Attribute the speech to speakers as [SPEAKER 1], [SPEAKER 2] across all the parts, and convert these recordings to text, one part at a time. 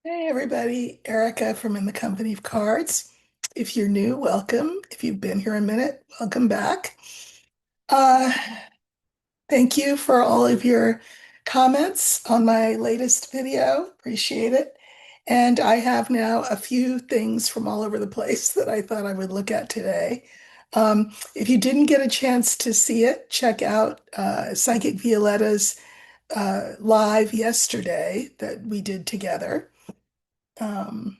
[SPEAKER 1] Hey everybody, Erica from In the Company of Cards. If you're new, welcome. If you've been here a minute, welcome back. Uh, Thank you for all of your comments on my latest video. Appreciate it. And I have now a few things from all over the place that I thought I would look at today. If you didn't get a chance to see it, check out Psychic Violetta's live yesterday that we did together. Um,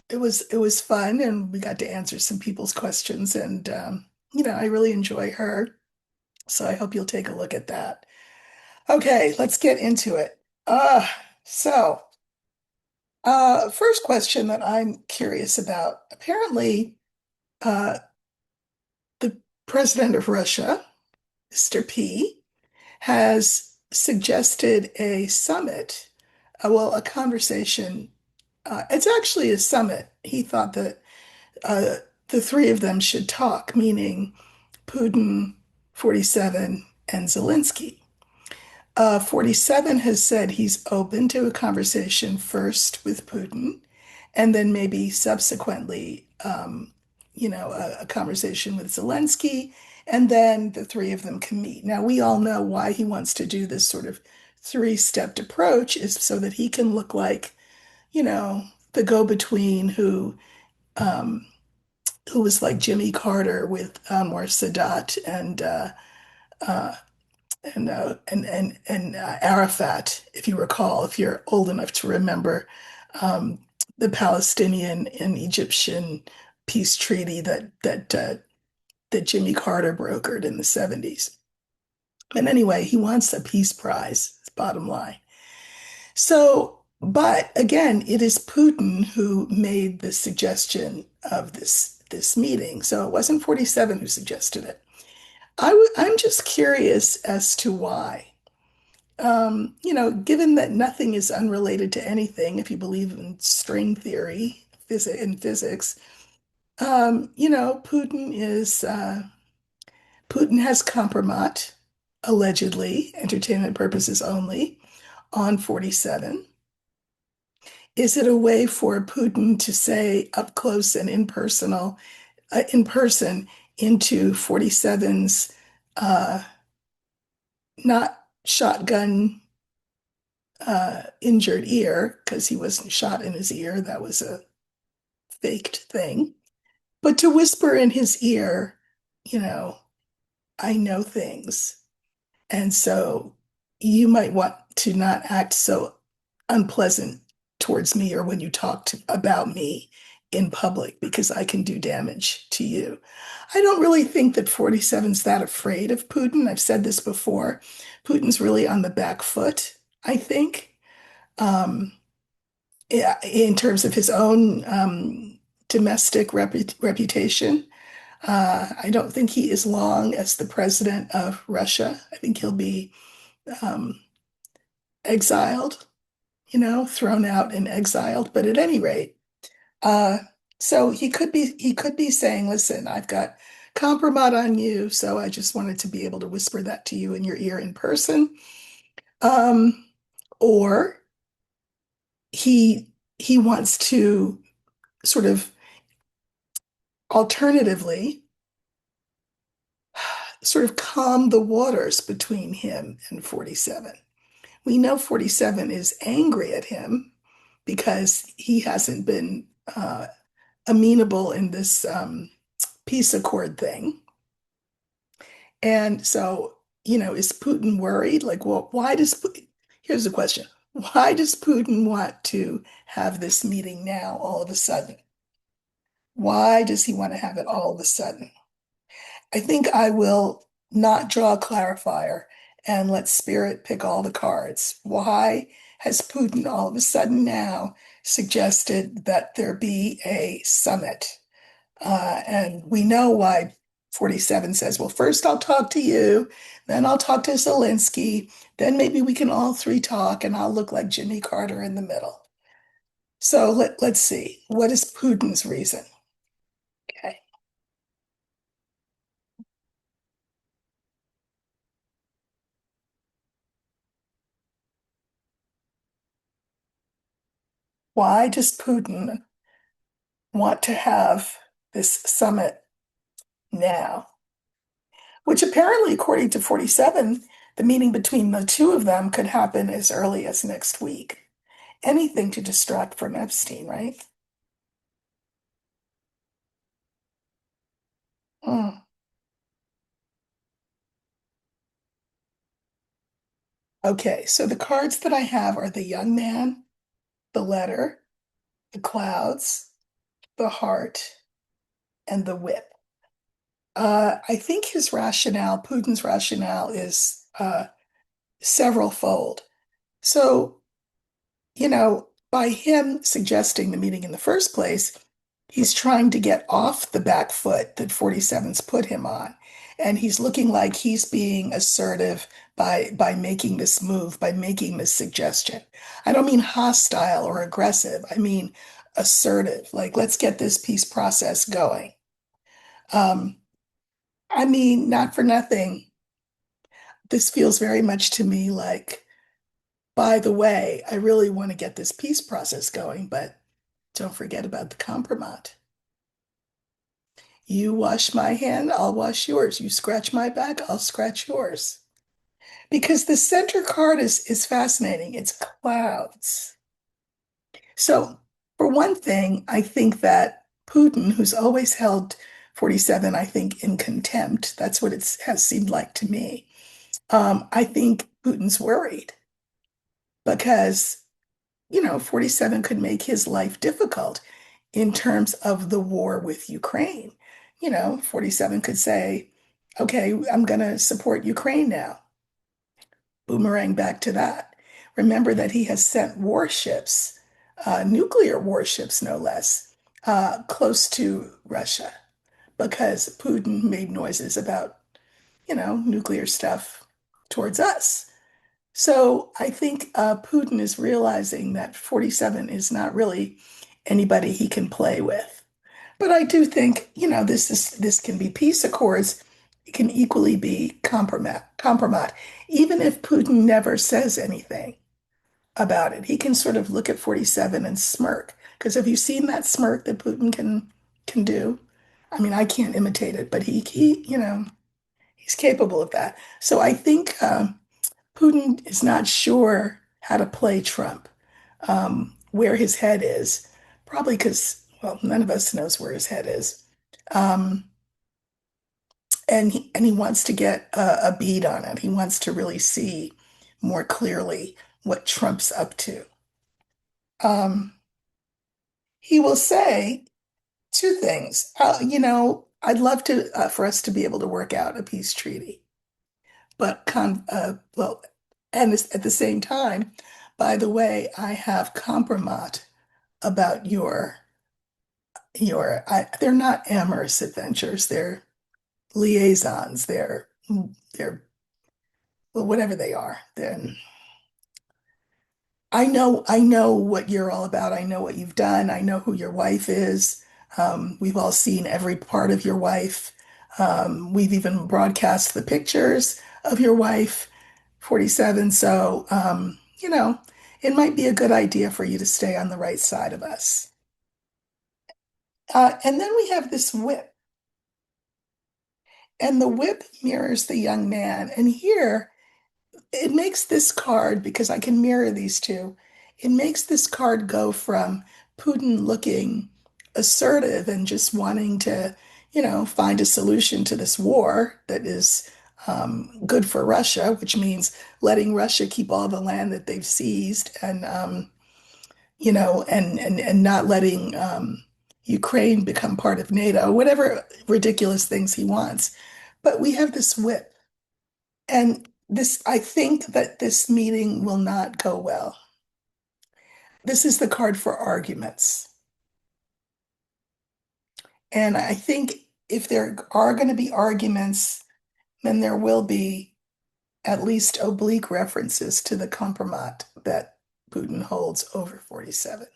[SPEAKER 1] it was fun, and we got to answer some people's questions, and I really enjoy her, so I hope you'll take a look at that. Okay, let's get into it. So first question that I'm curious about. Apparently, uh, the president of Russia, Mr. P, has suggested a summit, a conversation. It's actually a summit. He thought that uh, the three of them should talk, meaning Putin, 47, and Zelensky. 47 has said he's open to a conversation first with Putin, and then maybe subsequently, a conversation with Zelensky, and then the three of them can meet. Now, we all know why he wants to do this sort of three-stepped approach is so that he can look like, you know, the go-between um, who was like Jimmy Carter with Anwar Sadat uh, and Arafat, if you recall, if you're old enough to remember um, the Palestinian and Egyptian peace treaty that Jimmy Carter brokered in the 70s. And anyway, he wants a peace prize, bottom line. So, but again, it is Putin who made the suggestion of this meeting. So it wasn't 47 who suggested it. I'm just curious as to why. Given that nothing is unrelated to anything, if you believe in string theory, in physics, Putin has compromat, allegedly, entertainment purposes only, on 47. Is it a way for Putin to say up close and impersonal, in person, into 47's not shotgun injured ear, because he wasn't shot in his ear, that was a faked thing, but to whisper in his ear, you know, I know things. And so you might want to not act so unpleasant towards me or when you about me in public because I can do damage to you. I don't really think that 47's that afraid of Putin. I've said this before. Putin's really on the back foot, I think, um, in terms of his own domestic reputation. I don't think he is long as the president of Russia. I think he'll be um, exiled, thrown out and exiled. But at any rate, uh, so he could be saying, "Listen, I've got compromise on you, so I just wanted to be able to whisper that to you in your ear in person." Um, or he wants to sort of alternatively sort of calm the waters between him and 47. We know 47 is angry at him because he hasn't been amenable in this peace accord thing. And so, is Putin worried? Like, well, here's the question. Why does Putin want to have this meeting now all of a sudden? Why does he want to have it all of a sudden? I think I will not draw a clarifier and let Spirit pick all the cards. Why has Putin all of a sudden now suggested that there be a summit? And we know why 47 says, well, first I'll talk to you, then I'll talk to Zelensky, then maybe we can all three talk and I'll look like Jimmy Carter in the middle. So let's see. What is Putin's reason? Okay. Why does Putin want to have this summit now? Which apparently, according to 47, the meeting between the two of them could happen as early as next week. Anything to distract from Epstein, right? Hmm. Okay, so the cards that I have are the young man, the letter, the clouds, the heart, and the whip. I think his rationale, Putin's rationale, is several fold. So, by him suggesting the meeting in the first place, he's trying to get off the back foot that 47's put him on. And he's looking like he's being assertive by making this move, by making this suggestion. I don't mean hostile or aggressive. I mean assertive. Like, let's get this peace process going. Um, I mean, not for nothing. This feels very much to me like, by the way, I really want to get this peace process going, but don't forget about the compromise. You wash my hand, I'll wash yours. You scratch my back, I'll scratch yours. Because the center card is fascinating. It's clouds. So, for one thing, I think that Putin, who's always held 47, I think, in contempt, that's what it has seemed like to me. I think Putin's worried because 47 could make his life difficult in terms of the war with Ukraine. 47 could say, okay, I'm going to support Ukraine now. Boomerang back to that. Remember that he has sent warships, nuclear warships, no less, close to Russia because Putin made noises about, nuclear stuff towards us. So I think Putin is realizing that 47 is not really anybody he can play with. But I do think, this can be peace accords. It can equally be compromise. Even if Putin never says anything about it, he can sort of look at 47 and smirk. Because have you seen that smirk that Putin can do? I mean, I can't imitate it, but he's capable of that. So I think Putin is not sure how to play Trump, where his head is, probably because, well, none of us knows where his head is. Um, and he wants to get a bead on it. He wants to really see more clearly what Trump's up to. Um, he will say two things. I'd love to for us to be able to work out a peace treaty. But well, and at the same time, by the way, I have compromise about they're not amorous adventures, they're liaisons, they're well, whatever they are. Then I know what you're all about. I know what you've done. I know who your wife is. We've all seen every part of your wife. We've even broadcast the pictures of your wife, 47. So, it might be a good idea for you to stay on the right side of us. And then we have this whip, and the whip mirrors the young man. And here, it makes this card, because I can mirror these two, it makes this card go from Putin looking assertive and just wanting to, find a solution to this war that is good for Russia, which means letting Russia keep all the land that they've seized and, and not letting Ukraine become part of NATO, whatever ridiculous things he wants. But we have this whip. And I think that this meeting will not go well. This is the card for arguments. And I think if there are going to be arguments, then there will be at least oblique references to the compromise that Putin holds over 47.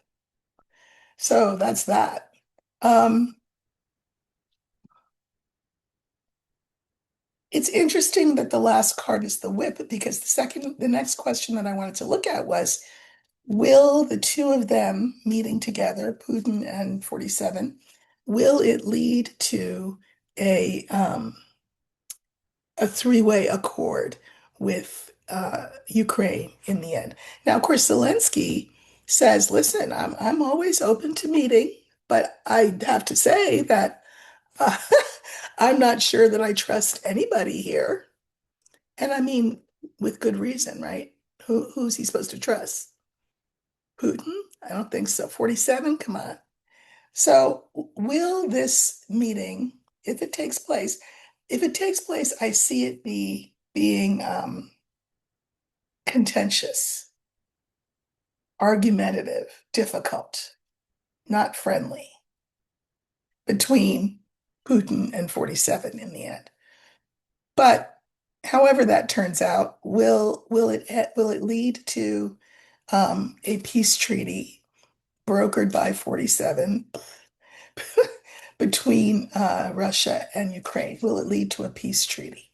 [SPEAKER 1] So that's that. Um, it's interesting that the last card is the whip because the next question that I wanted to look at was Will the two of them meeting together, Putin and 47, will it lead to a three-way accord with Ukraine in the end? Now, of course, Zelensky says, "Listen, I'm always open to meeting, but I have to say that uh, I'm not sure that I trust anybody here." And I mean, with good reason, right? Who's he supposed to trust? Putin? I don't think so. 47? Come on. So, will this meeting, if it takes place, I see it being contentious, argumentative, difficult, not friendly between Putin and 47 in the end. But however that turns out, will it lead to a peace treaty brokered by 47 between Russia and Ukraine? Will it lead to a peace treaty?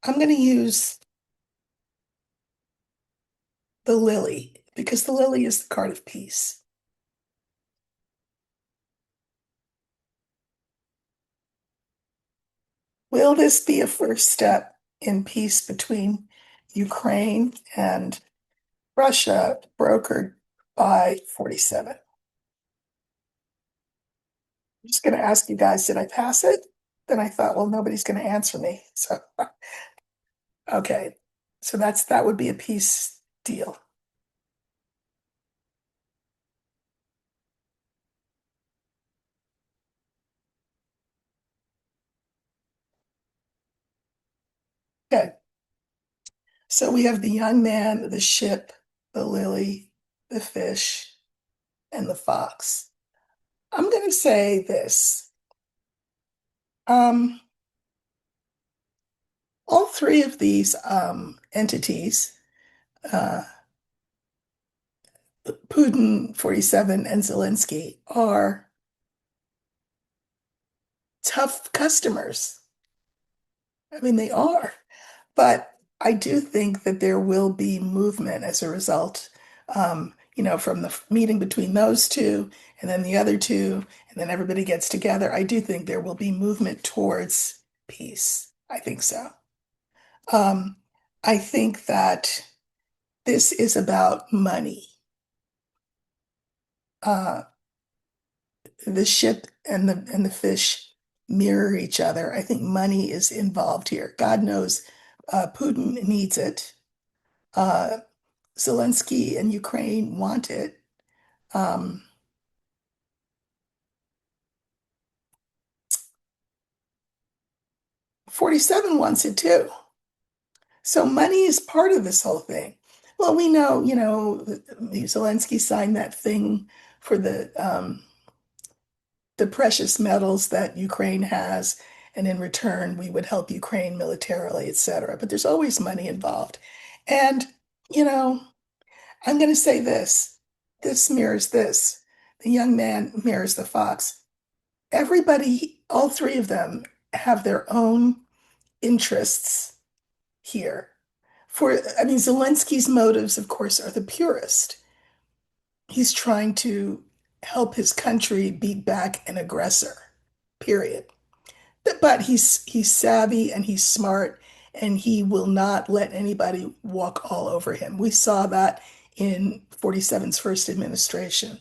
[SPEAKER 1] I'm going to use the lily because the lily is the card of peace. Will this be a first step in peace between Ukraine and Russia, brokered by 47? I'm just going to ask you guys, did I pass it? Then I thought, well, nobody's going to answer me. So, okay. So that would be a peace deal. Okay. So we have the young man, the ship, the lily, the fish, and the fox. I'm going to say this. Um, all three of these entities, uh, Putin, 47, and Zelensky, are tough customers. I mean, they are. But I do think that there will be movement as a result, from the meeting between those two and then the other two, and then everybody gets together. I do think there will be movement towards peace. I think so. Um, I think that this is about money. Uh, the ship and the fish mirror each other. I think money is involved here. God knows Putin needs it. Uh, Zelensky and Ukraine want it. Um, 47 wants it too. So money is part of this whole thing. Well, we know, Zelensky signed that thing for the precious metals that Ukraine has, and in return, we would help Ukraine militarily, etc. But there's always money involved. And, you know, I'm going to say this. This mirrors this. The young man mirrors the fox. Everybody, all three of them, have their own interests here. I mean, Zelensky's motives, of course, are the purest. He's trying to help his country beat back an aggressor, period. But he's savvy and he's smart and he will not let anybody walk all over him. We saw that in 47's first administration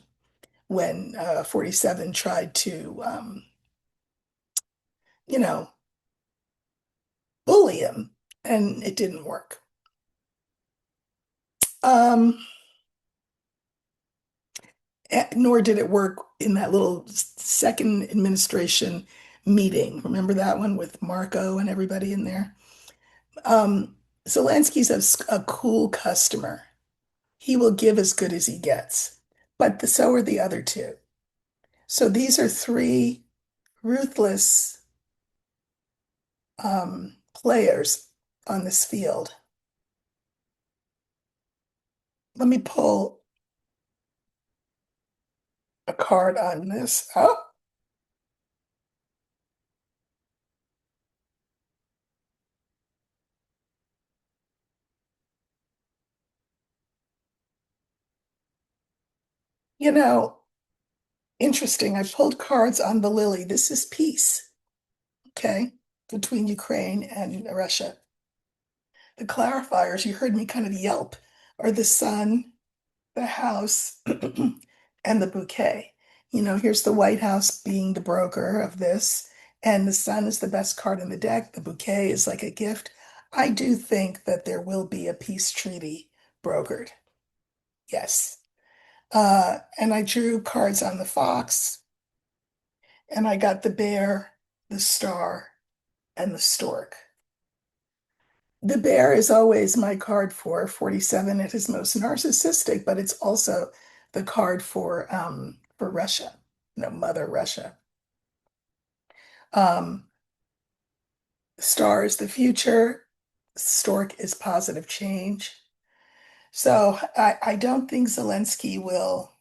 [SPEAKER 1] when 47 tried to, you know, bully him, and it didn't work. Um, Nor did it work in that little second administration meeting. Remember that one with Marco and everybody in there? Um, Zelensky's a cool customer. He will give as good as he gets, but so are the other two. So these are three ruthless players on this field. Let me pull a card on this. Oh, You know, interesting. I pulled cards on the lily. This is peace, okay, between Ukraine and Russia. The clarifiers, you heard me kind of yelp, are the sun, the house, and the bouquet. Here's the White House being the broker of this, and the sun is the best card in the deck. The bouquet is like a gift. I do think that there will be a peace treaty brokered. Yes. And I drew cards on the fox, and I got the bear, the star, and the stork. The bear is always my card for 47 at his most narcissistic, but it's also the card for Russia, Mother Russia. Um, Star is the future, stork is positive change. So I don't think Zelensky will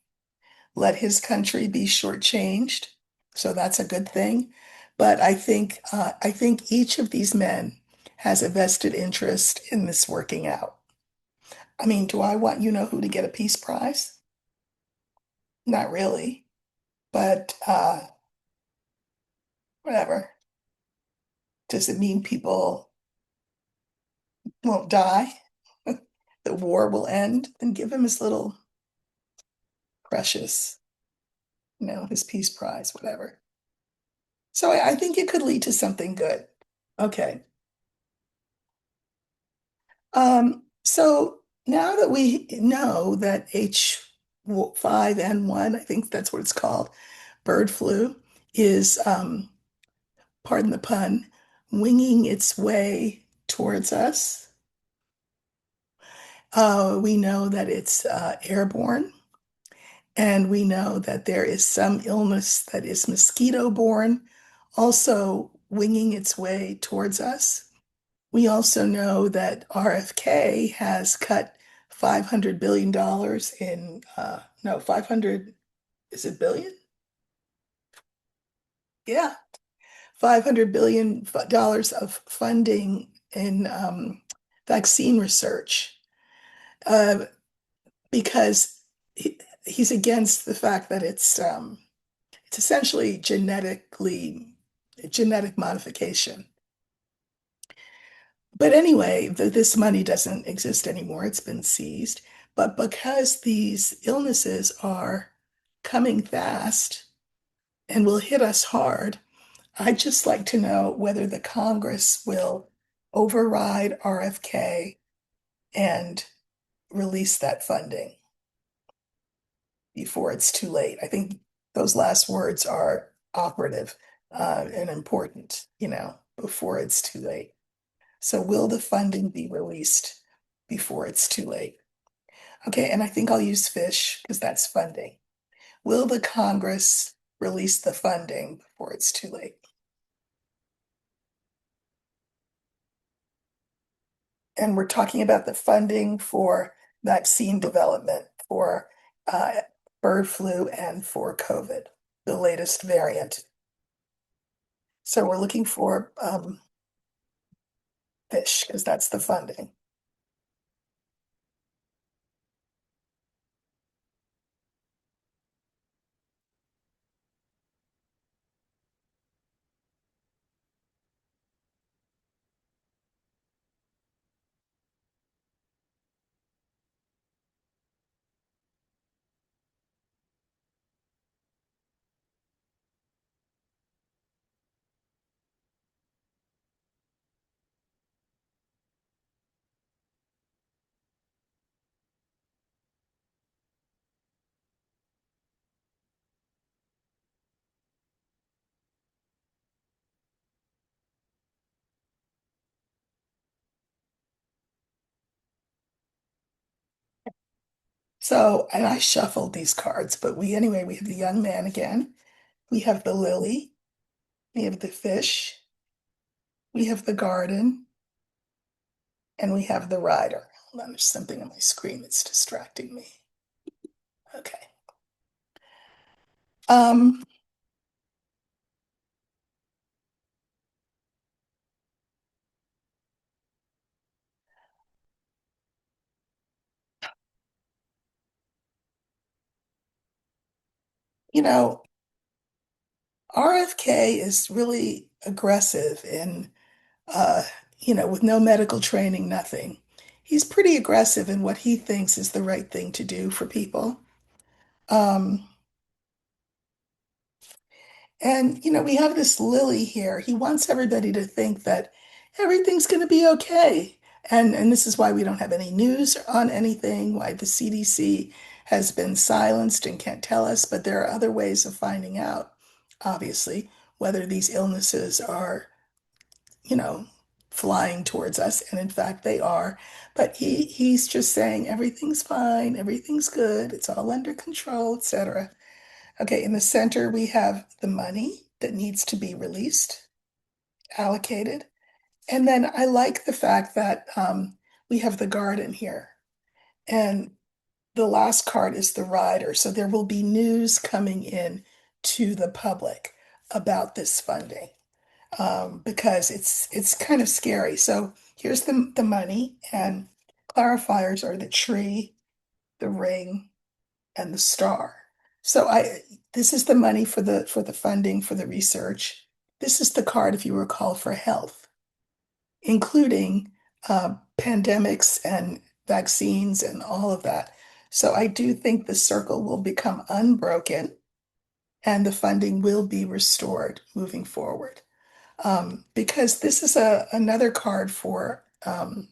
[SPEAKER 1] let his country be shortchanged. So that's a good thing. But I think each of these men has a vested interest in this working out. I mean, do I want who to get a peace prize? Not really, but whatever. Does it mean people won't die? The war will end? Then give him his little precious, his peace prize, whatever. So I think it could lead to something good. Okay. So now that we know that H5N1, I think that's what it's called, bird flu, is pardon the pun, winging its way towards us. We know that it's airborne, and we know that there is some illness that is mosquito-borne, also winging its way towards us. We also know that RFK has cut $500 billion in, no, 500, is it billion? Yeah, $500 billion of funding in vaccine research uh, because he's against the fact that it's essentially genetic modification. But anyway, this money doesn't exist anymore. It's been seized. But because these illnesses are coming fast and will hit us hard, I'd just like to know whether the Congress will override RFK and release that funding before it's too late. I think those last words are operative and important, before it's too late. So will the funding be released before it's too late? Okay, and I think I'll use fish because that's funding. Will the Congress release the funding before it's too late? And we're talking about the funding for vaccine development for uh, bird flu and for COVID, the latest variant. So we're looking for fish because that's the funding. So, and I shuffled these cards, but anyway, we have the young man again. We have the lily. We have the fish. We have the garden. And we have the rider. Hold on, there's something on my screen that's distracting me. Okay. Um, You know, RFK is really aggressive in, uh, with no medical training, nothing. He's pretty aggressive in what he thinks is the right thing to do for people. Um, and, we have this Lily here. He wants everybody to think that everything's going to be okay. And this is why we don't have any news on anything, why the CDC has been silenced and can't tell us. But there are other ways of finding out, obviously, whether these illnesses are, you know, flying towards us. And in fact, they are. But he's just saying everything's fine, everything's good, it's all under control, etc. Okay, in the center, we have the money that needs to be released, allocated. And then I like the fact that we have the garden here. And the last card is the rider. So there will be news coming in to the public about this funding because it's kind of scary. So here's the money, and clarifiers are the tree, the ring, and the star. So this is the money for the funding for the research. This is the card, if you recall, for health, including pandemics and vaccines and all of that. So I do think the circle will become unbroken and the funding will be restored moving forward. Because this is another card for, I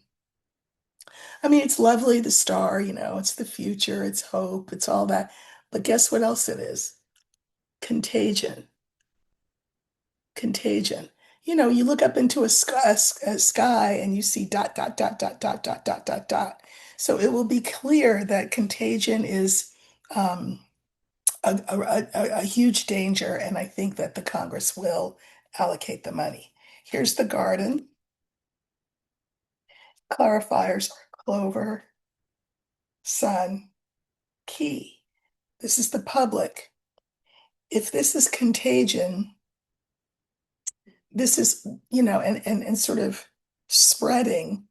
[SPEAKER 1] mean, it's lovely, the star, it's the future, it's hope, it's all that. But guess what else it is? Contagion. Contagion. You look up into a sky and you see dot, dot, dot, dot, dot, dot, dot, dot, dot. So it will be clear that contagion is um, a huge danger, and I think that the Congress will allocate the money. Here's the garden. Clarifiers are clover, sun, key. This is the public. If this is contagion, this is, and sort of spreading,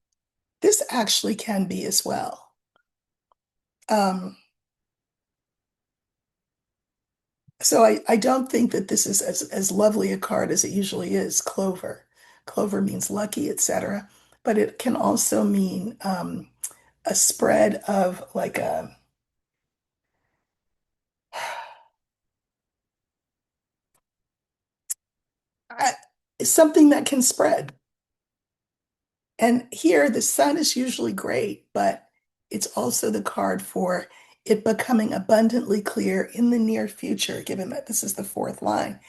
[SPEAKER 1] this actually can be as well. Um, so I don't think that this is as lovely a card as it usually is, clover. Clover means lucky, etc. But it can also mean a spread of like something that can spread. And here, the sun is usually great, but it's also the card for it becoming abundantly clear in the near future, given that this is the fourth line,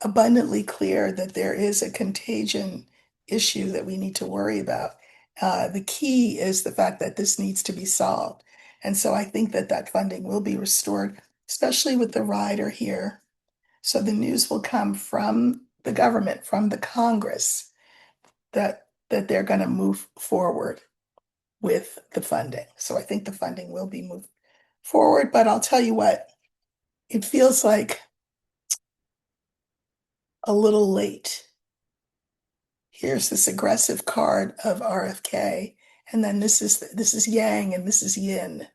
[SPEAKER 1] abundantly clear that there is a contagion issue that we need to worry about. The key is the fact that this needs to be solved. And so I think that that funding will be restored, especially with the rider here. So the news will come from the government, from the Congress that they're going to move forward with the funding. So I think the funding will be moved forward, but I'll tell you what, it feels like a little late. Here's this aggressive card of RFK, and then this is Yang and this is Yin.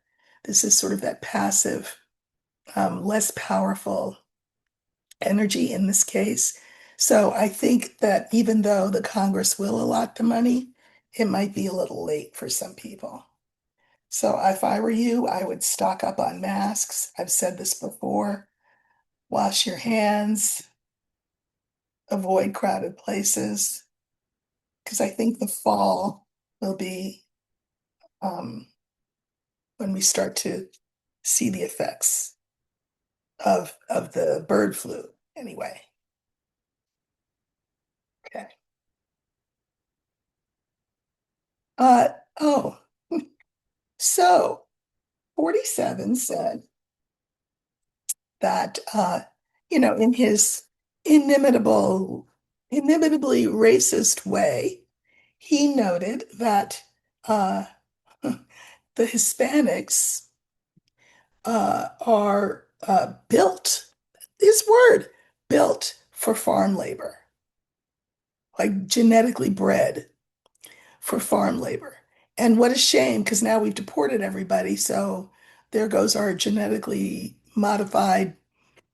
[SPEAKER 1] This is sort of that passive, less powerful energy in this case. So I think that even though the Congress will allot the money, it might be a little late for some people. So if I were you, I would stock up on masks. I've said this before. Wash your hands, avoid crowded places, because I think the fall will be um, when we start to see the effects of the bird flu. Anyway, okay. Uh, oh, so 47 said that in his inimitable, inimitably racist way, he noted that uh, the Hispanics are built, his word, built for farm labor, like genetically bred for farm labor. And what a shame, because now we've deported everybody. So there goes our genetically modified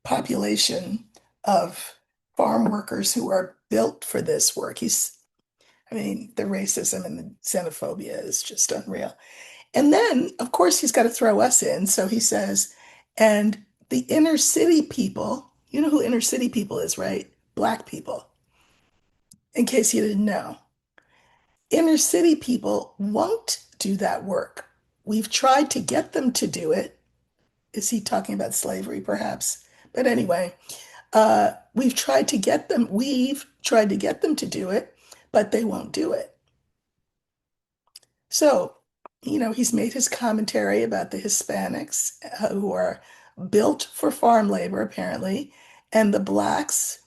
[SPEAKER 1] population of farm workers who are built for this work. I mean, the racism and the xenophobia is just unreal. And then, of course, he's got to throw us in. So he says, and the inner city people, you know who inner city people is, right? Black people, in case you didn't know. Inner city people won't do that work. We've tried to get them to do it. Is he talking about slavery, perhaps? But anyway, we've tried to get them to do it, but they won't do it. So, he's made his commentary about the Hispanics who are built for farm labor, apparently, and the blacks,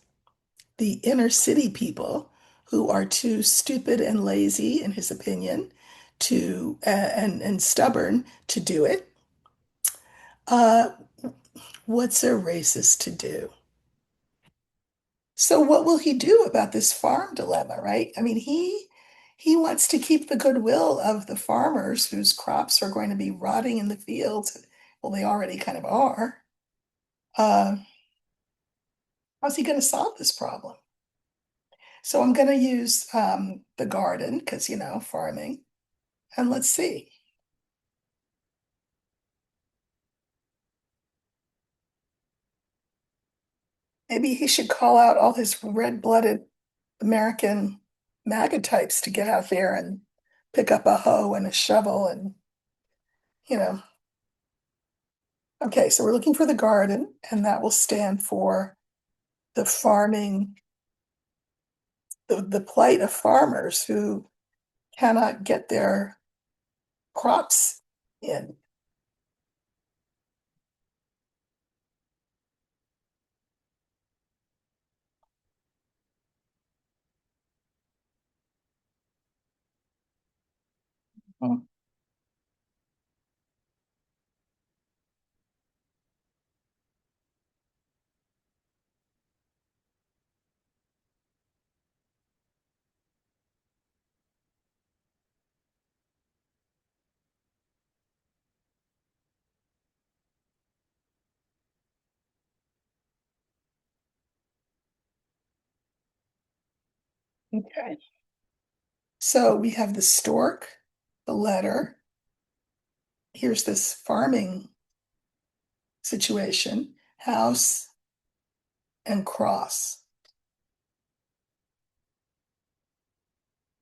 [SPEAKER 1] the inner city people who are too stupid and lazy, in his opinion, to and stubborn to do it. Uh, what's a racist to do? So what will he do about this farm dilemma, right? I mean, he wants to keep the goodwill of the farmers whose crops are going to be rotting in the fields. Well, they already kind of are. Uh, how's he going to solve this problem? So I'm going to use the garden because, farming. And let's see. Maybe he should call out all his red-blooded American MAGA types to get out there and pick up a hoe and a shovel and, you know, okay, so we're looking for the garden, and that will stand for the farming, the plight of farmers who cannot get their crops in. Okay. So we have the stork, the letter. Here's this farming situation, house and cross.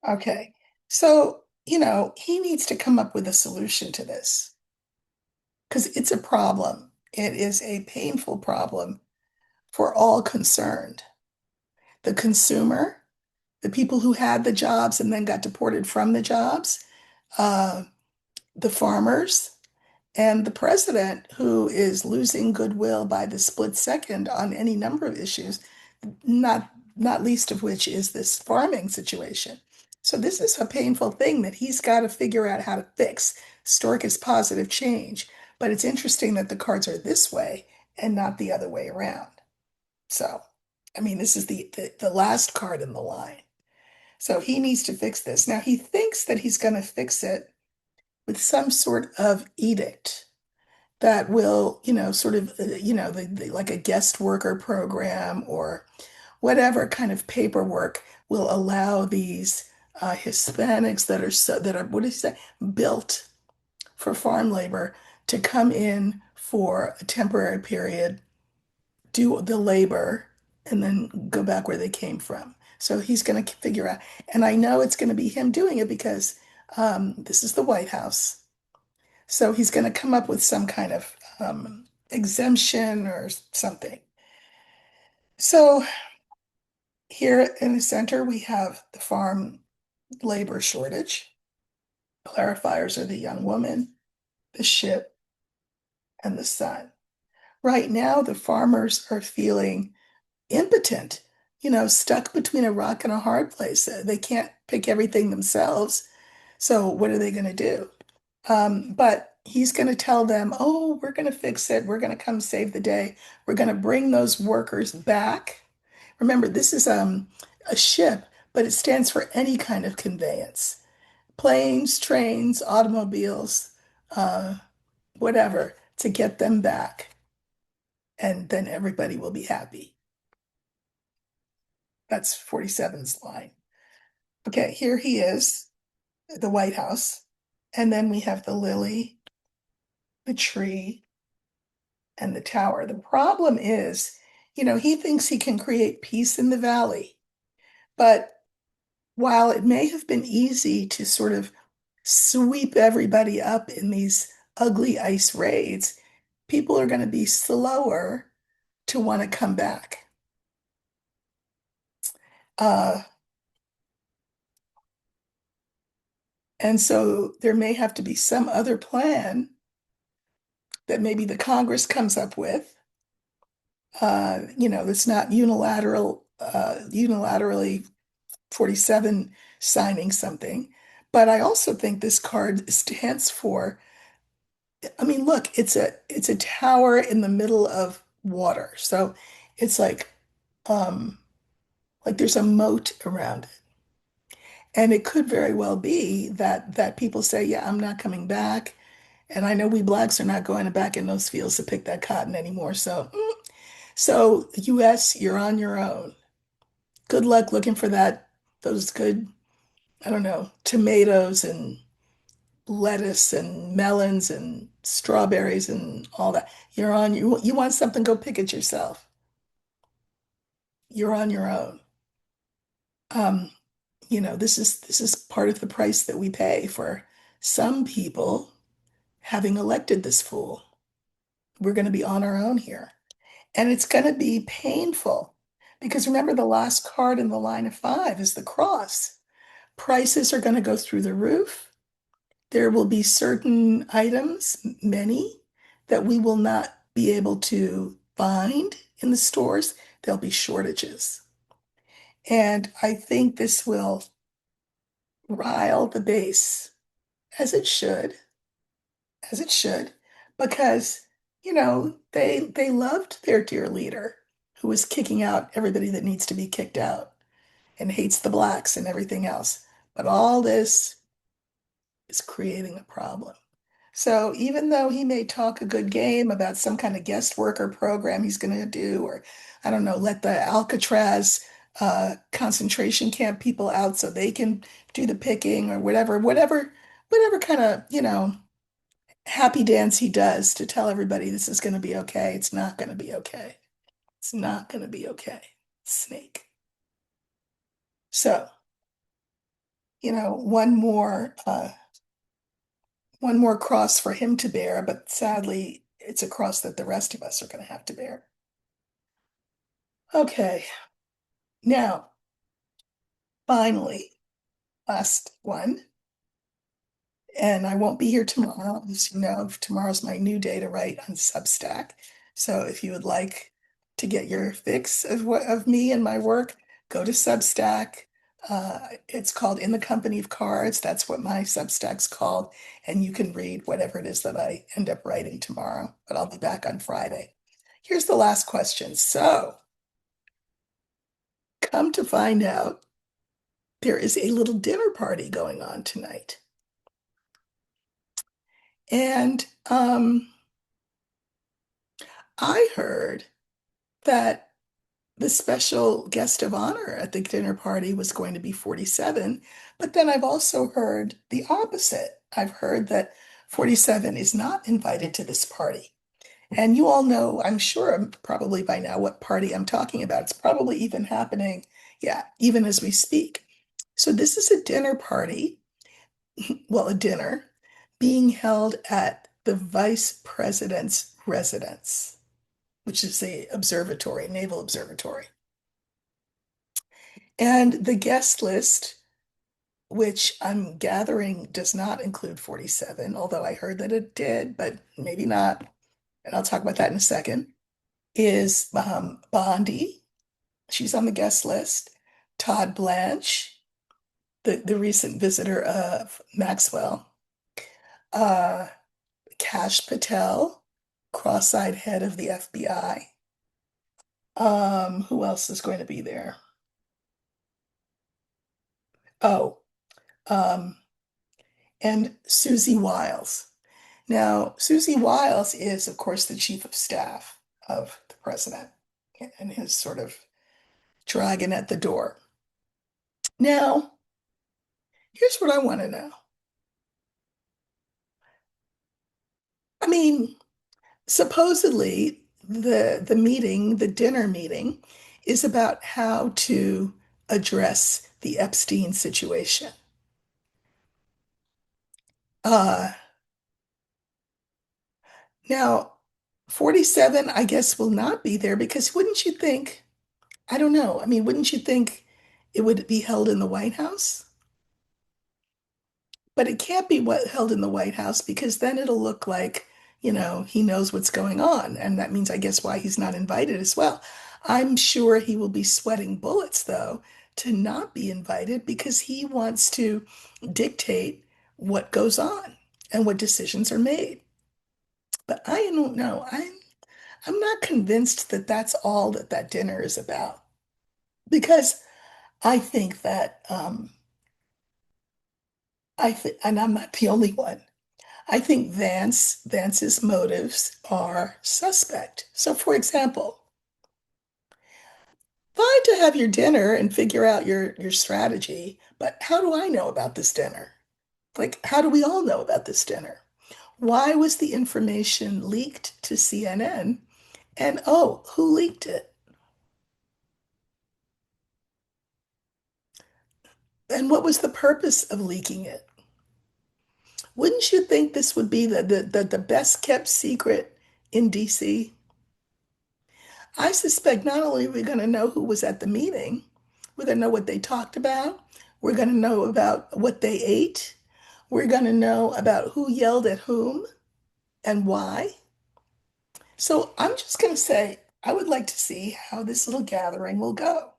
[SPEAKER 1] Okay. So, he needs to come up with a solution to this because it's a problem. It is a painful problem for all concerned. The consumer, the people who had the jobs and then got deported from the jobs, uh, the farmers, and the president, who is losing goodwill by the split second on any number of issues, not least of which is this farming situation. So this is a painful thing that he's got to figure out how to fix. Stork is positive change, but it's interesting that the cards are this way and not the other way around. So, I mean, this is the last card in the line. So he needs to fix this. Now he thinks that he's going to fix it with some sort of edict that will, sort of, like a guest worker program or whatever kind of paperwork will allow these Hispanics that are, what did he say, built for farm labor to come in for a temporary period, do the labor, and then go back where they came from. So he's going to figure out, and I know it's going to be him doing it because this is the White House. So he's going to come up with some kind of exemption or something. So here in the center, we have the farm labor shortage. Clarifiers are the young woman, the ship, and the sun. Right now, the farmers are feeling impotent, stuck between a rock and a hard place. They can't pick everything themselves. So what are they going to do? But he's going to tell them, oh, we're going to fix it. We're going to come save the day. We're going to bring those workers back. Remember, this is a ship, but it stands for any kind of conveyance. Planes, trains, automobiles, uh, whatever, to get them back. and then everybody will be happy. That's 47's line. Okay, here he is, the White House. And then we have the lily, the tree, and the tower. The problem is, he thinks he can create peace in the valley. But while it may have been easy to sort of sweep everybody up in these ugly ice raids, people are going to be slower to want to come back. Uh, and so there may have to be some other plan that maybe the Congress comes up with, that's not unilaterally 47 signing something. But I also think this card stands for, I mean, look, it's a tower in the middle of water. So it's like there's a moat around it. And it could very well be that people say, yeah, I'm not coming back. And I know we blacks are not going back in those fields to pick that cotton anymore. So US, you're on your own. Good luck looking for those good, I don't know, tomatoes and lettuce and melons and strawberries and all that. You want something, go pick it yourself. You're on your own. Um, this is part of the price that we pay for some people having elected this fool. We're going to be on our own here. And it's going to be painful because remember, the last card in the line of five is the cross. Prices are going to go through the roof. There will be certain items, many, that we will not be able to find in the stores. There'll be shortages. And I think this will rile the base, as it should, as it should, because, they loved their dear leader who was kicking out everybody that needs to be kicked out and hates the blacks and everything else. But all this is creating a problem. So even though he may talk a good game about some kind of guest worker program he's going to do, or I don't know, let the Alcatraz concentration camp people out so they can do the picking or whatever kind of, happy dance he does to tell everybody this is going to be okay. It's not going to be okay. It's not going to be okay. Snake. So, you know, one more uh, one more cross for him to bear, but sadly, it's a cross that the rest of us are going to have to bear. Okay, now, finally, last one. And I won't be here tomorrow. As you know, tomorrow's my new day to write on Substack. So if you would like to get your fix of me and my work, go to Substack. It's called In the Company of Cards. That's what my Substack's called. And you can read whatever it is that I end up writing tomorrow, but I'll be back on Friday. Here's the last question. So, come to find out, there is a little dinner party going on tonight. And I heard that the special guest of honor at the dinner party was going to be 47, but then I've also heard the opposite. I've heard that 47 is not invited to this party. And you all know, I'm sure probably by now, what party I'm talking about. It's probably even happening, yeah, even as we speak. So this is a dinner party, well, a dinner being held at the vice president's residence, which is the observatory, Naval Observatory. And the guest list, which I'm gathering does not include 47, although I heard that it did, but maybe not. And I'll talk about that in a second, is Bondi. She's on the guest list. Todd Blanche, the recent visitor of Maxwell. Uh, Kash Patel, cross-eyed head of the FBI. Who else is going to be there? Oh, um, and Susie Wiles. Now, Susie Wiles is, of course, the chief of staff of president and his sort of dragging at the door. Now, here's what I want to know. I mean, supposedly the dinner meeting is about how to address the Epstein situation. Uh, Now, 47, I guess, will not be there because wouldn't you think, I don't know, I mean, wouldn't you think it would be held in the White House? But it can't be held in the White House because then it'll look like, he knows what's going on. And that means, I guess, why he's not invited as well. I'm sure he will be sweating bullets, though, to not be invited because he wants to dictate what goes on and what decisions are made. But I don't know. I'm not convinced that that's all that that dinner is about because I think that and I'm not the only one. I think Vance's motives are suspect. So, for example, fine to have your dinner and figure out your strategy, but how do I know about this dinner? Like, how do we all know about this dinner? Why was the information leaked to CNN? And oh, who leaked it? And what was the purpose of leaking it? Wouldn't you think this would be the best kept secret in DC? I suspect not only are we going to know who was at the meeting, we're going to know what they talked about, we're going to know about what they ate, we're going to know about who yelled at whom and why. So I'm just going to say, I would like to see how this little gathering will go.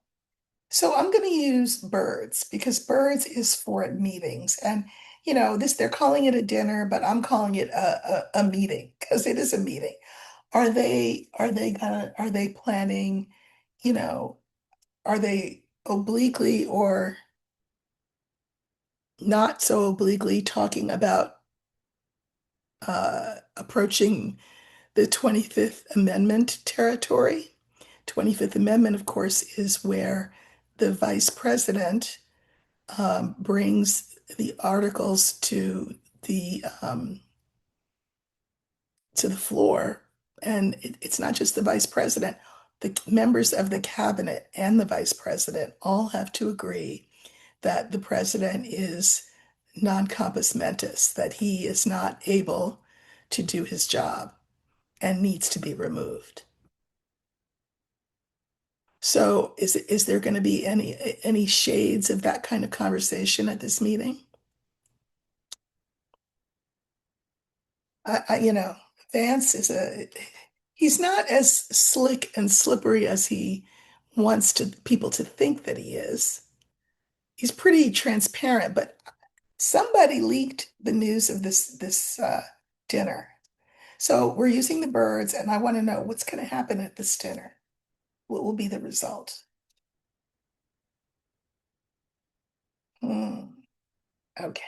[SPEAKER 1] So I'm going to use birds because birds is for meetings. And this they're calling it a dinner, but I'm calling it a meeting because it is a meeting. Are they planning, you know, are they obliquely or not so obliquely talking about approaching the 25th Amendment territory? 25th Amendment, of course, is where the vice president brings the articles the floor, and it's not just the vice president. The members of the cabinet and the vice president all have to agree that the president is non compos mentis, that he is not able to do his job and needs to be removed. So is there going to be any shades of that kind of conversation at this meeting? I Vance he's not as slick and slippery as he wants people to think that he is. He's pretty transparent, but somebody leaked the news of this dinner. So we're using the birds, and I want to know what's going to happen at this dinner. What will be the result? Hmm, okay.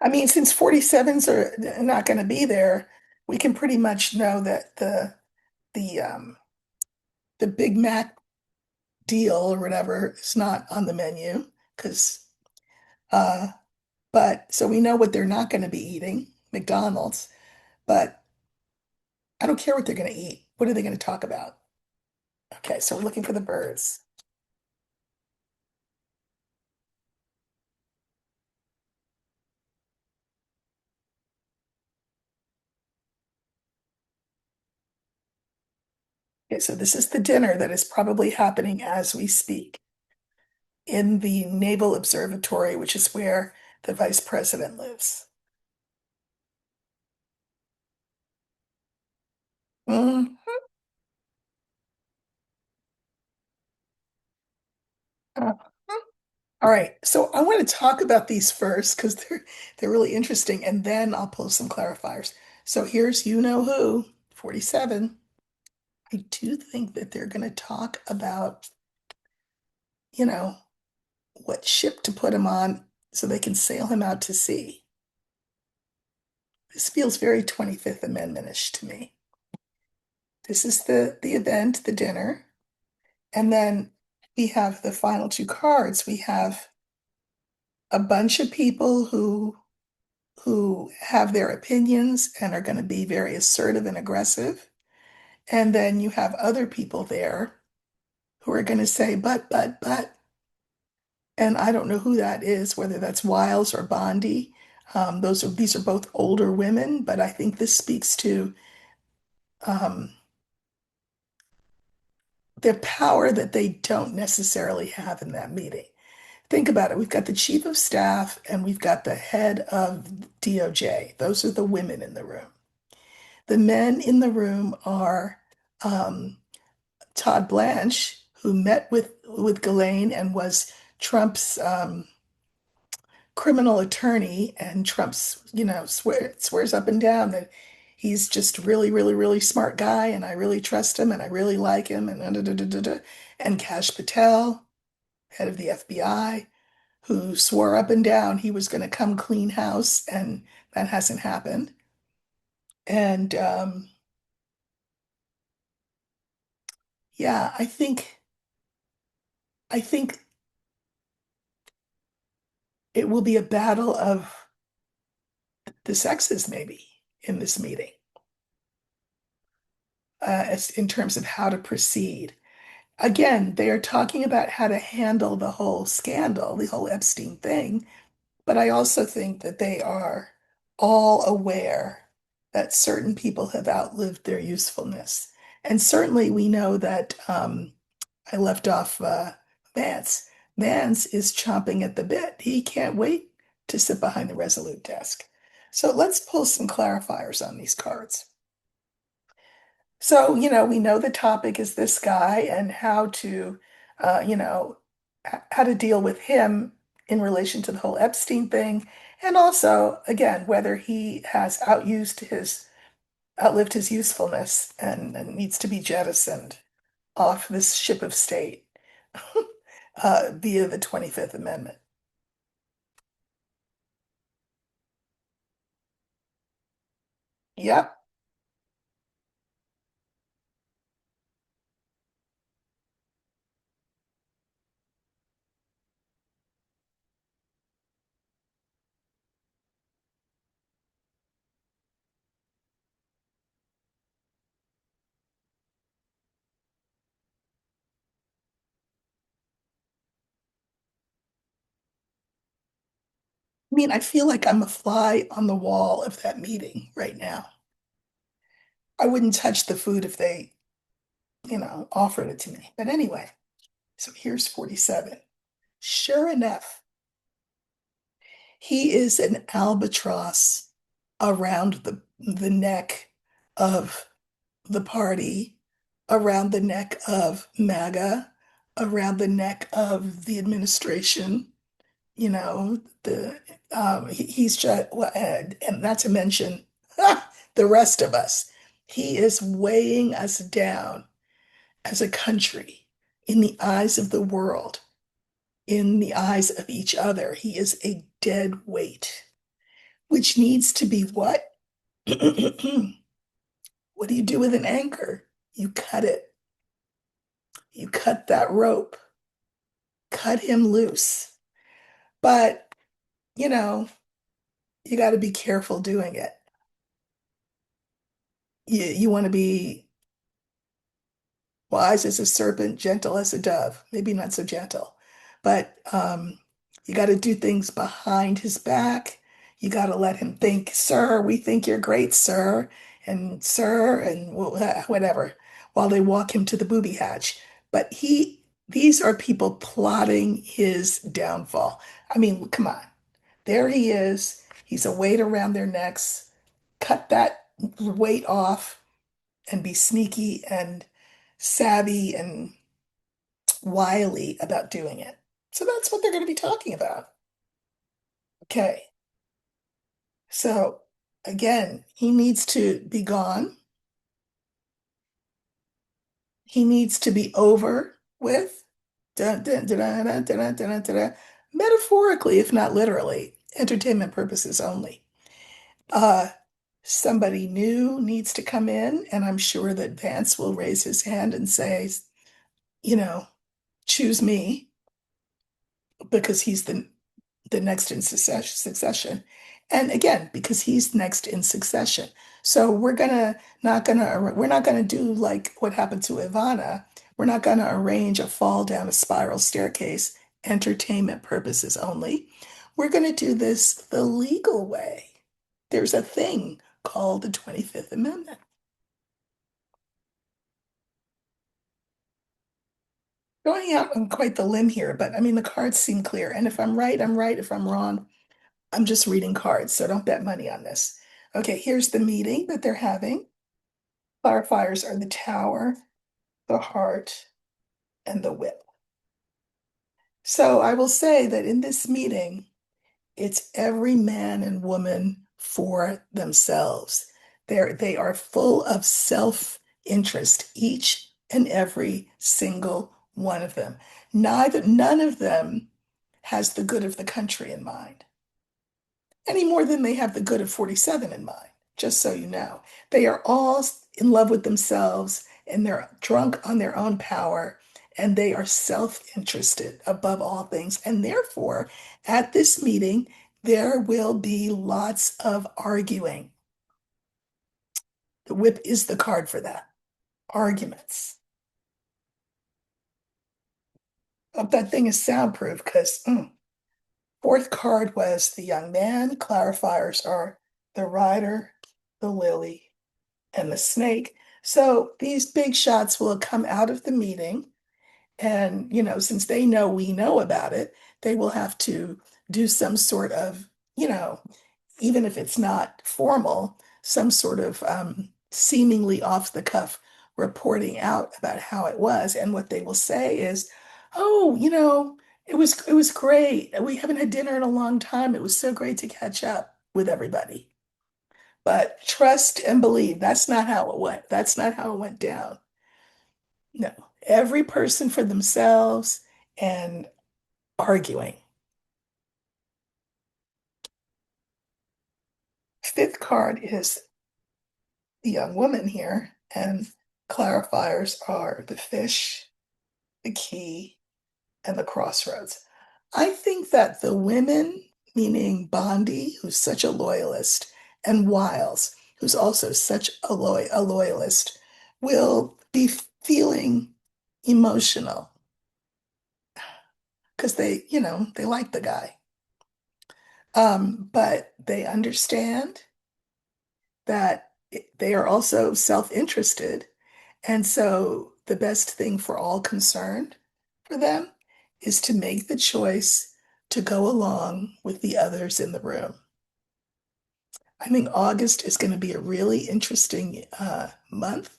[SPEAKER 1] I mean, since 47s are not going to be there, we can pretty much know that the the Big Mac deal or whatever is not on the menu because uh but so we know what they're not going to be eating, McDonald's, but I don't care what they're going to eat. What are they going to talk about? Okay, so we're looking for the birds. Okay, so this is the dinner that is probably happening as we speak in the Naval Observatory, which is where the vice president lives. Mm, uh, all right, so I want to talk about these first because they're really interesting, and then I'll pull some clarifiers. So here's you know who, 47. I do think that they're going to talk about, you know, what ship to put him on so they can sail him out to sea. This feels very 25th Amendment-ish to me. This is the event, the dinner. And then we have the final two cards. We have a bunch of people who have their opinions and are going to be very assertive and aggressive. And then you have other people there who are going to say, but. And I don't know who that is, whether that's Wiles or Bondi. These are both older women, but I think this speaks to um, the power that they don't necessarily have in that meeting. Think about it. We've got the chief of staff and we've got the head of DOJ. Those are the women in the room. The men in the room are um, Todd Blanche, who met with Ghislaine and was Trump's criminal attorney, and Trump's, swears up and down that he's just really, really, really smart guy, and I really trust him, and I really like him, and da, da, da, da, da. And Kash Patel, head of the FBI, who swore up and down he was going to come clean house, and that hasn't happened. And yeah, I think it will be a battle of the sexes maybe in this meeting, as in terms of how to proceed. Again, they are talking about how to handle the whole scandal, the whole Epstein thing, but I also think that they are all aware that certain people have outlived their usefulness. And certainly we know that I left off Vance. Vance is chomping at the bit. He can't wait to sit behind the Resolute desk. So let's pull some clarifiers on these cards. So, we know the topic is this guy and how to, how to deal with him in relation to the whole Epstein thing. And also, again, whether he has outlived his usefulness and needs to be jettisoned off this ship of state via the 25th Amendment. Yep. I mean, I feel like I'm a fly on the wall of that meeting right now. I wouldn't touch the food if they, offered it to me. But anyway, so here's 47. Sure enough, he is an albatross around the neck of the party, around the neck of MAGA, around the neck of the administration. He's just, well, and not to mention the rest of us. He is weighing us down as a country in the eyes of the world, in the eyes of each other. He is a dead weight, which needs to be what? What do you do with an anchor? You cut it. You cut that rope. Cut him loose. But, you know, you got to be careful doing it. You want to be wise as a serpent, gentle as a dove. Maybe not so gentle, but you got to do things behind his back. You got to let him think, sir, we think you're great, sir, and whatever, while they walk him to the booby hatch. But these are people plotting his downfall. I mean, come on. There he is. He's a weight around their necks. Cut that weight off and be sneaky and savvy and wily about doing it. So that's what they're going to be talking about. Okay. So again, he needs to be gone. He needs to be over with. Dun, dun, dun, dun, dun, dun, dun, dun, dun, metaphorically, if not literally, entertainment purposes only. Uh, Somebody new needs to come in, and I'm sure that Vance will raise his hand and say, you know, choose me because he's the next in succession. And again, because he's next in succession. So we're not gonna do like what happened to Ivana. We're not gonna arrange a fall down a spiral staircase, entertainment purposes only. We're gonna do this the legal way. There's a thing called the 25th Amendment. Going out on quite the limb here, but I mean the cards seem clear. And if I'm right, I'm right. If I'm wrong, I'm just reading cards, so don't bet money on this. Okay, here's the meeting that they're having. Clarifiers are the tower, the heart, and the whip. So I will say that in this meeting, it's every man and woman for themselves. They are full of self-interest, each and every single one of them. None of them has the good of the country in mind, any more than they have the good of 47 in mind, just so you know. They are all in love with themselves and they're drunk on their own power and they are self-interested above all things. And therefore, at this meeting, there will be lots of arguing. The whip is the card for that. Arguments. Hope that thing is soundproof because fourth card was the young man. Clarifiers are the rider, the lily, and the snake. So these big shots will come out of the meeting. And, since they know we know about it, they will have to do some sort of, even if it's not formal, some sort of seemingly off the cuff reporting out about how it was. And what they will say is, oh, it was great. We haven't had dinner in a long time. It was so great to catch up with everybody. But trust and believe, that's not how it went. That's not how it went down. No, every person for themselves and arguing. Fifth card is the young woman here, and clarifiers are the fish, the key, and the crossroads. I think that the women, meaning Bondi, who's such a loyalist, and Wiles, who's also such a loyalist, will be feeling emotional because they like the guy. But they understand that they are also self-interested. And so the best thing for all concerned for them is to make the choice to go along with the others in the room. I think August is going to be a really interesting month.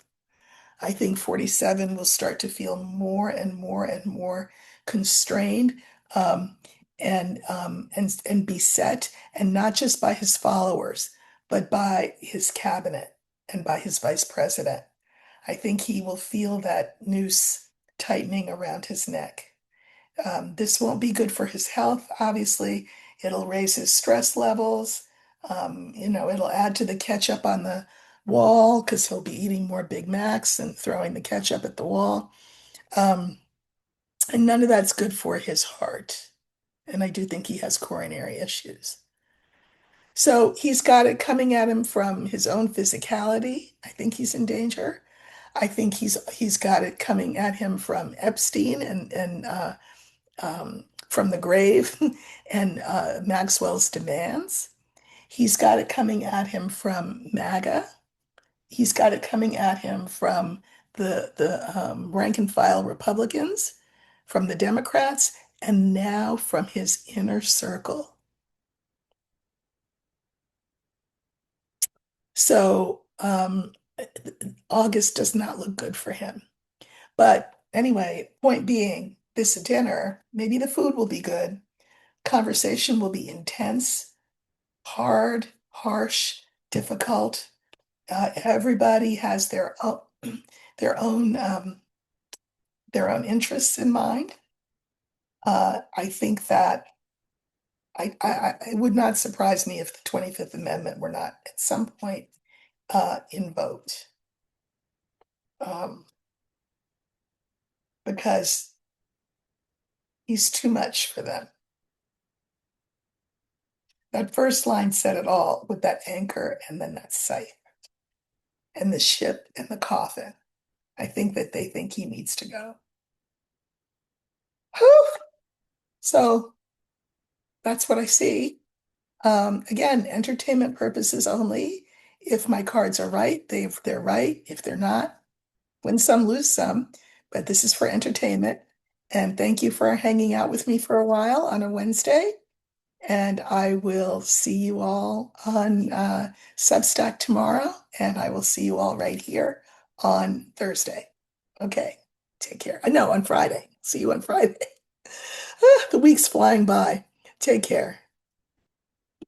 [SPEAKER 1] I think 47 will start to feel more and more and more constrained um, and beset, and not just by his followers, but by his cabinet and by his vice president. I think he will feel that noose tightening around his neck. This won't be good for his health, obviously. It'll raise his stress levels. It'll add to the ketchup on the wall because he'll be eating more Big Macs and throwing the ketchup at the wall. Um, and none of that's good for his heart. And I do think he has coronary issues. So he's got it coming at him from his own physicality. I think he's in danger. I think he's got it coming at him from Epstein and from the grave and Maxwell's demands. He's got it coming at him from MAGA. He's got it coming at him from the rank and file Republicans, from the Democrats, and now from his inner circle. So August does not look good for him. But anyway, point being, this dinner, maybe the food will be good. Conversation will be intense, hard, harsh, difficult. Everybody has their own their own interests in mind. I think that It would not surprise me if the 25th Amendment were not at some point invoked, um, because he's too much for them. That first line said it all with that anchor and then that sight and the ship and the coffin. I think that they think he needs to go. Whew. So that's what I see. Again, entertainment purposes only. If my cards are right, they're right. If they're not, win some, lose some. But this is for entertainment. And thank you for hanging out with me for a while on a Wednesday. And I will see you all on Substack tomorrow. And I will see you all right here on Thursday. Okay, take care. I know on Friday. See you on Friday. The week's flying by. Take care.